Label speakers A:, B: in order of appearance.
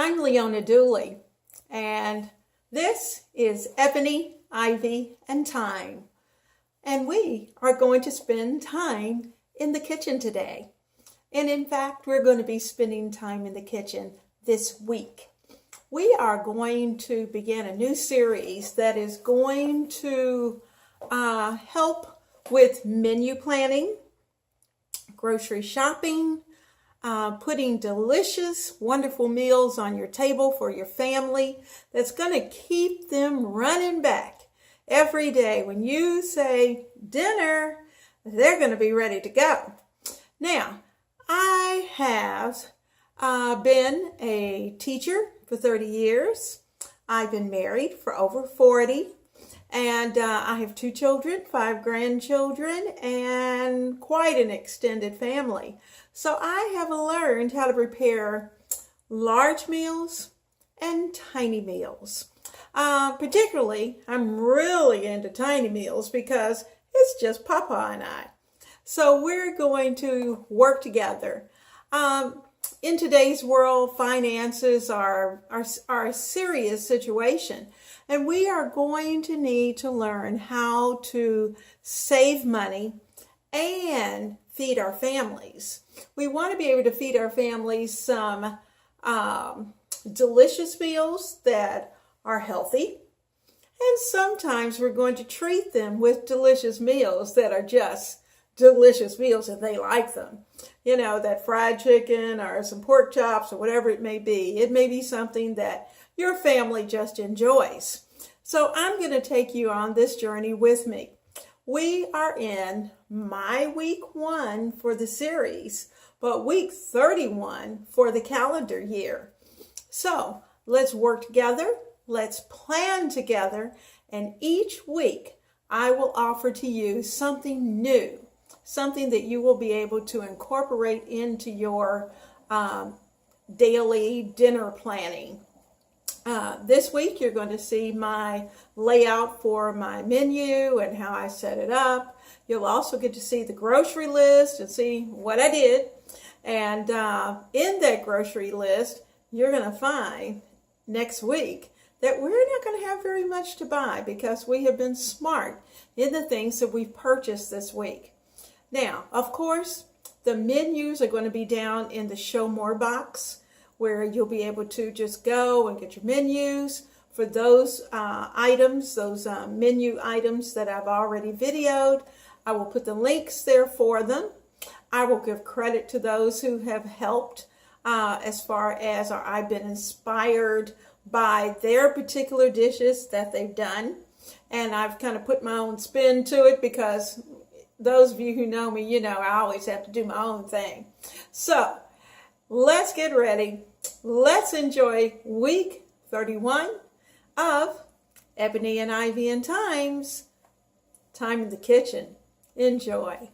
A: I'm Leona Dooley, and this is Ebony, Ivy, and Thyme. And we are going to spend time in the kitchen today. And in fact, we're going to be spending time in the kitchen this week. We are going to begin a new series that is going to help with menu planning, grocery shopping, putting delicious, wonderful meals on your table for your family that's going to keep them running back every day. When you say dinner, they're going to be ready to go. Now, I have been a teacher for 30 years. I've been married for over 40. And I have 2 children, 5 grandchildren, and quite an extended family. So I have learned how to prepare large meals and tiny meals. Particularly, I'm really into tiny meals because it's just Papa and I. So we're going to work together. In today's world, finances are a serious situation. And we are going to need to learn how to save money and feed our families. We want to be able to feed our families some delicious meals that are healthy. And sometimes we're going to treat them with delicious meals that are just delicious meals if they like them. You know, that fried chicken or some pork chops or whatever it may be. It may be something that your family just enjoys. So I'm going to take you on this journey with me. We are in my week 1 for the series, but week 31 for the calendar year. So let's work together. Let's plan together. And each week I will offer to you something new, something that you will be able to incorporate into your daily dinner planning. This week you're going to see my layout for my menu and how I set it up. You'll also get to see the grocery list and see what I did. And in that grocery list, you're going to find next week that we're not going to have very much to buy because we have been smart in the things that we've purchased this week. Now, of course, the menus are going to be down in the Show More box, where you'll be able to just go and get your menus for those items, those menu items that I've already videoed. I will put the links there for them. I will give credit to those who have helped as far as I've been inspired by their particular dishes that they've done. And I've kind of put my own spin to it because those of you who know me, you know I always have to do my own thing. So let's get ready. Let's enjoy week 31 of Ebony and Ivy and Thyme's Time in the Kitchen. Enjoy.